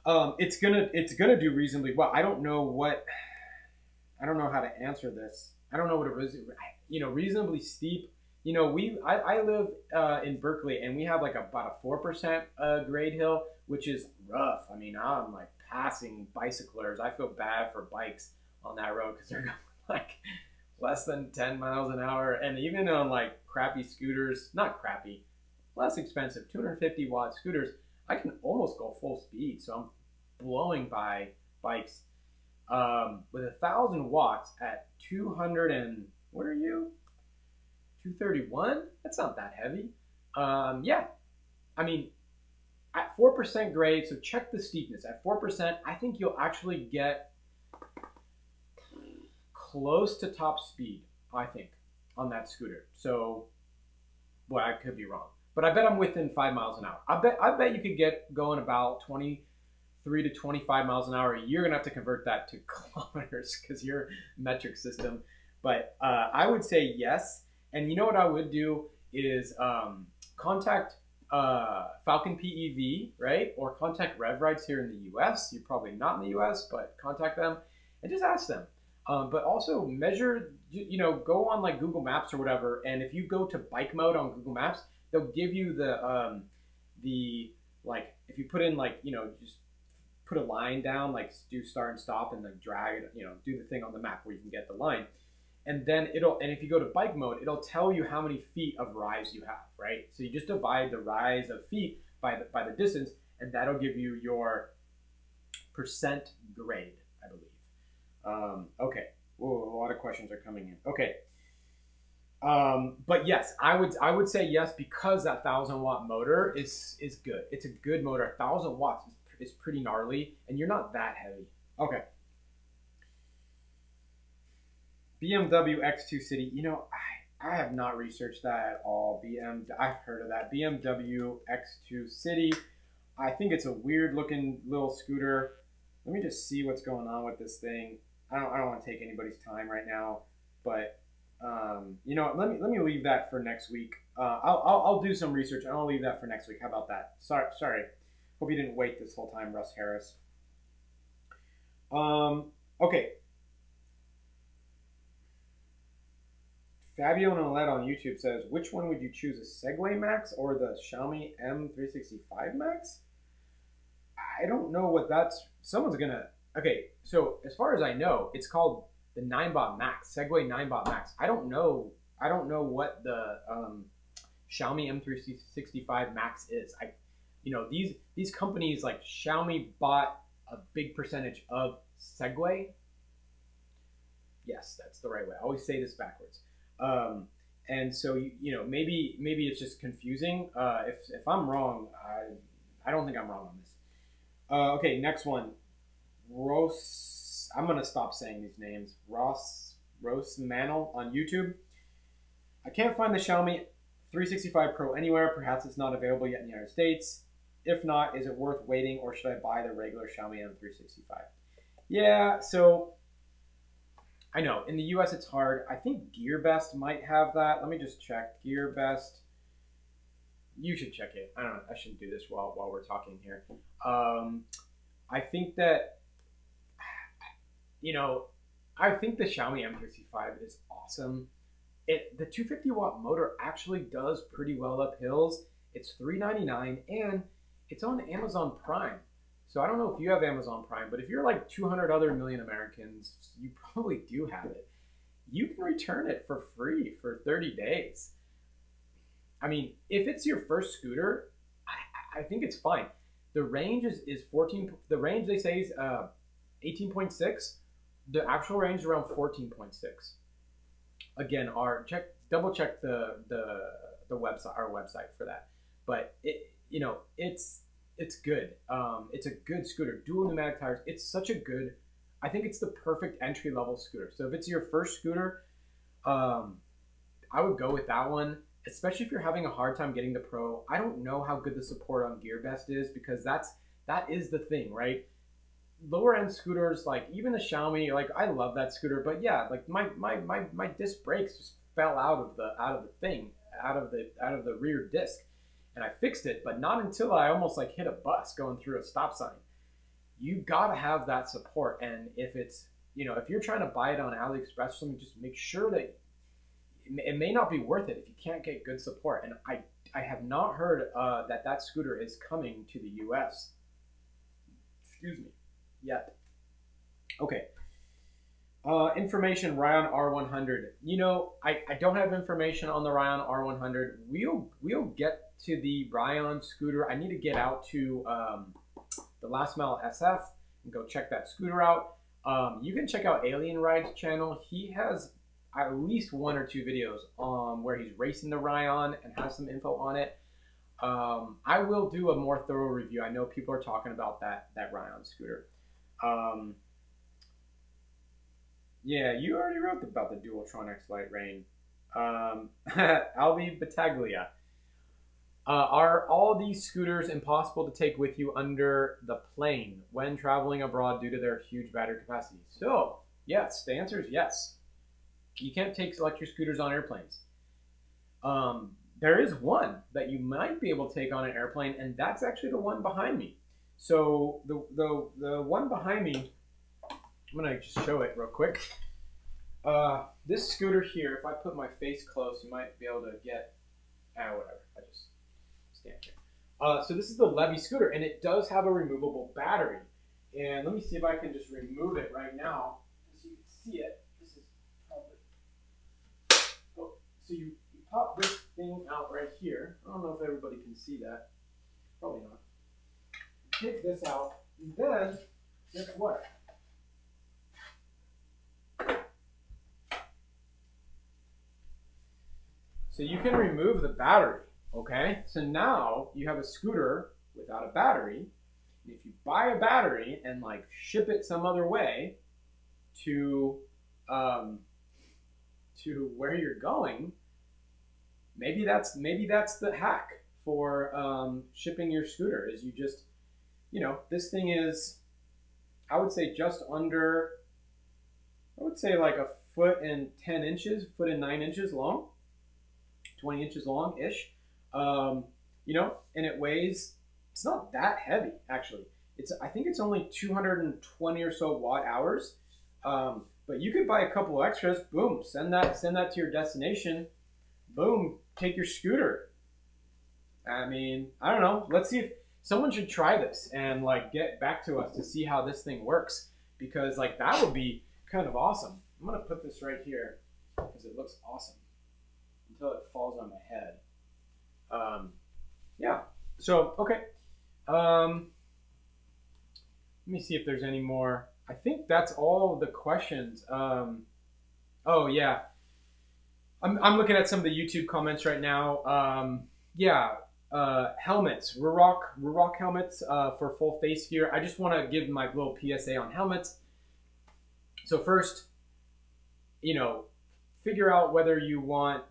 It's gonna do reasonably well. I don't know how to answer this. I don't know what it was. Reasonably steep. I live in Berkeley, and we have like about a 4% grade hill, which is rough. I mean, I'm like passing bicyclers. I feel bad for bikes on that road because they're going like less than 10 miles an hour, and even on like crappy scooters, not crappy, less expensive, 250 watt scooters, I can almost go full speed. So I'm blowing by bikes. With 1,000 watts at 200 and what are you? 231? That's not that heavy. Yeah, I mean, at 4% grade, so check the steepness. At 4%, I think you'll actually get close to top speed, I think, on that scooter. So, boy, I could be wrong, but I bet I'm within 5 miles an hour. I bet you could get going about 23 to 25 miles an hour. You're gonna have to convert that to kilometers because your metric system. But I would say yes. And you know what I would do is contact Falcon PEV, right? Or contact Rev Rides here in the US. You're probably not in the US, but contact them and just ask them. But also measure, go on like Google Maps or whatever. And if you go to bike mode on Google Maps, they'll give you if you put in just put a line down, like do start and stop and then drag it, do the thing on the map where you can get the line. And then and if you go to bike mode, it'll tell you how many feet of rise you have, right? So you just divide the rise of feet by the distance, and that'll give you your percent grade, I believe. Okay. Whoa, a lot of questions are coming in. Okay. But yes, I would say yes because that 1,000 watt motor is good. It's a good motor. 1,000 watts is pretty gnarly, and you're not that heavy. Okay. BMW X2 City. I have not researched that at all. I've heard of that. BMW X2 City. I think it's a weird looking little scooter. Let me just see what's going on with this thing. I don't want to take anybody's time right now, but let me leave that for next week. I'll do some research and I'll leave that for next week. How about that? Sorry. Hope you didn't wait this whole time, Russ Harris. Okay. Fabio Nolette on YouTube says, which one would you choose, a Segway Max or the Xiaomi M365 Max? I don't know what someone's gonna, okay, so as far as I know, it's called the 9bot Max, Segway 9bot Max. I don't know what the Xiaomi M365 Max is. These companies like Xiaomi bought a big percentage of Segway. Yes, that's the right way. I always say this backwards. And so maybe it's just confusing. If I'm wrong, I don't think I'm wrong on this. Okay, next one. I'm gonna stop saying these names. Ross Mantle on YouTube. I can't find the Xiaomi 365 Pro anywhere. Perhaps it's not available yet in the United States. If not, is it worth waiting, or should I buy the regular Xiaomi M365? Yeah, so I know in the US it's hard. I think GearBest might have that. Let me just check. GearBest. You should check it. I don't know. I shouldn't do this while we're talking here. I think that I think the Xiaomi M365 is awesome. The 250 watt motor actually does pretty well up hills. It's $399 and it's on Amazon Prime. So I don't know if you have Amazon Prime, but if you're like 200 other million Americans, you probably do have it. You can return it for free for 30 days. I mean, if it's your first scooter, I think it's fine. The range is 14. The range they say is 18.6. The actual range is around 14.6. Again, double check the website, our website for that. But it's good. It's a good scooter. Dual pneumatic tires. It's such a good. I think it's the perfect entry level scooter. So if it's your first scooter, I would go with that one. Especially if you're having a hard time getting the Pro. I don't know how good the support on GearBest is, because that is the thing, right? Lower end scooters, like even the Xiaomi, like I love that scooter, but yeah, like my disc brakes just fell out of the rear disc, and I fixed it, but not until I almost like hit a bus going through a stop sign. You gotta have that support, and if it's if you're trying to buy it on AliExpress or something, just make sure that it may not be worth it if you can't get good support. And I have not heard that scooter is coming to the US. Excuse me. Yet. Okay. Information Ryan R100. I don't have information on the Ryan R100. We'll get to the Ryan scooter. I need to get out to the Last Mile SF and go check that scooter out. You can check out Alien Ride's channel. He has at least 1 or 2 videos where he's racing the Ryan and has some info on it. I will do a more thorough review. I know people are talking about that Ryan scooter. Yeah, you already wrote about the Dualtron X Lite Rain. Albi Battaglia. Are all these scooters impossible to take with you under the plane when traveling abroad due to their huge battery capacity? So, yes, the answer is yes. You can't take electric scooters on airplanes. There is one that you might be able to take on an airplane, and that's actually the one behind me. So the one behind me, I'm gonna just show it real quick. This scooter here, if I put my face close, you might be able to get, whatever. I just stand here. So this is the Levy scooter, and it does have a removable battery. And let me see if I can just remove it right now, so you can see it. This is probably. Oh, so you pop this thing out right here. I don't know if everybody can see that. Probably not. Take this out, and then guess what? So you can remove the battery, okay? So now you have a scooter without a battery. And if you buy a battery and like ship it some other way to where you're going, maybe that's the hack for shipping your scooter. Is you just this thing is, I would say just under, I would say like 1'10", 1'9" long, 20 inches long-ish, and it weighs, it's not that heavy, actually. I think it's only 220 or so watt hours, but you could buy a couple of extras, boom, send that to your destination, boom, take your scooter. I mean, I don't know, let's see if, someone should try this and like get back to us to see how this thing works, because like that would be kind of awesome. I'm gonna put this right here because it looks awesome until it falls on my head. Yeah. So okay. Let me see if there's any more. I think that's all the questions. Oh yeah, I'm looking at some of the YouTube comments right now. Yeah, helmets, Ruroc helmets for full face gear. I just want to give my little PSA on helmets. So first, figure out whether you want.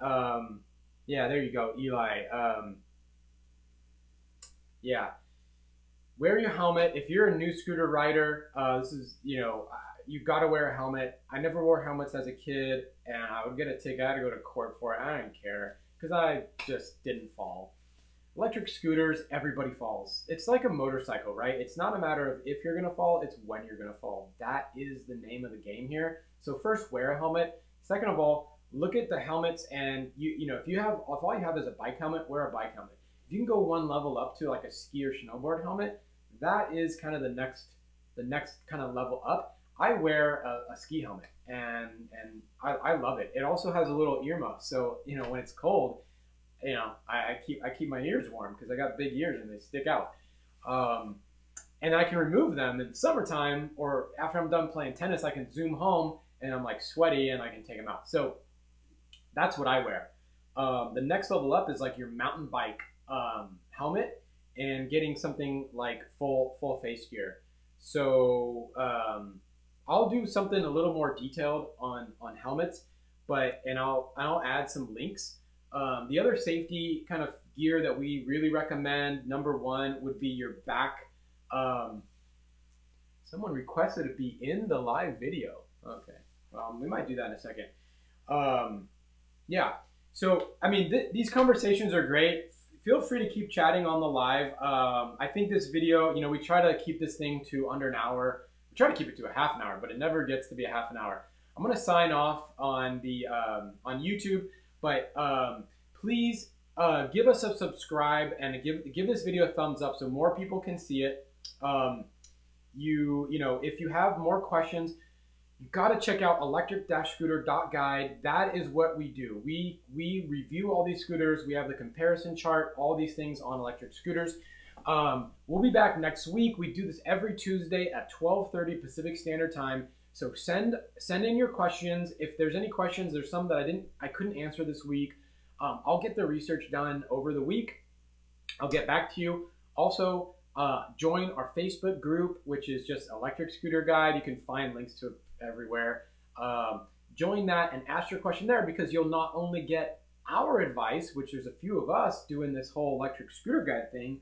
Yeah, there you go, Eli. Yeah, wear your helmet. If you're a new scooter rider, this is, you've got to wear a helmet. I never wore helmets as a kid, and I would get a ticket. I had to go to court for it. I didn't care because I just didn't fall. Electric scooters, everybody falls. It's like a motorcycle, right? It's not a matter of if you're gonna fall, it's when you're gonna fall. That is the name of the game here. So first, wear a helmet. Second of all, look at the helmets, and if all you have is a bike helmet, wear a bike helmet. If you can go one level up to like a ski or snowboard helmet, that is kind of the next kind of level up. I wear a ski helmet, and I love it. It also has a little earmuff, so when it's cold, I keep my ears warm because I got big ears and they stick out. And I can remove them in the summertime, or after I'm done playing tennis, I can zoom home and I'm like sweaty and I can take them out. So that's what I wear. The next level up is like your mountain bike helmet and getting something like full face gear. So I'll do something a little more detailed on helmets, and I'll add some links. The other safety kind of gear that we really recommend, number one, would be your back. Someone requested to be in the live video. Okay, we might do that in a second. Yeah, so I mean, these conversations are great. Feel free to keep chatting on the live. I think this video, we try to keep this thing to under an hour. We try to keep it to a half an hour, but it never gets to be a half an hour. I'm gonna sign off on the on YouTube. But please give us a subscribe and give this video a thumbs up so more people can see it. If you have more questions, you got to check out electric-scooter.guide. That is what we do. We review all these scooters. We have the comparison chart, all these things on electric scooters. We'll be back next week. We do this every Tuesday at 12:30 Pacific Standard Time. So send in your questions. If there's any questions, there's some that I couldn't answer this week. I'll get the research done over the week. I'll get back to you. Also, join our Facebook group, which is just Electric Scooter Guide. You can find links to it everywhere. Join that and ask your question there, because you'll not only get our advice, which there's a few of us doing this whole Electric Scooter Guide thing,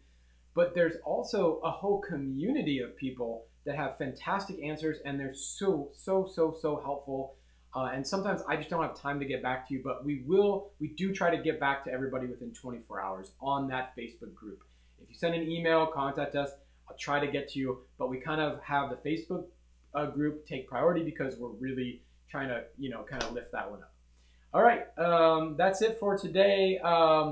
but there's also a whole community of people that have fantastic answers, and they're so helpful. And sometimes I just don't have time to get back to you, but we do try to get back to everybody within 24 hours on that Facebook group. If you send an email, contact us, I'll try to get to you, but we kind of have the Facebook group take priority because we're really trying to, kind of lift that one up. All right, that's it for today.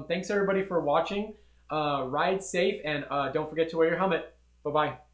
Thanks everybody for watching. Ride safe, and don't forget to wear your helmet. Bye-bye.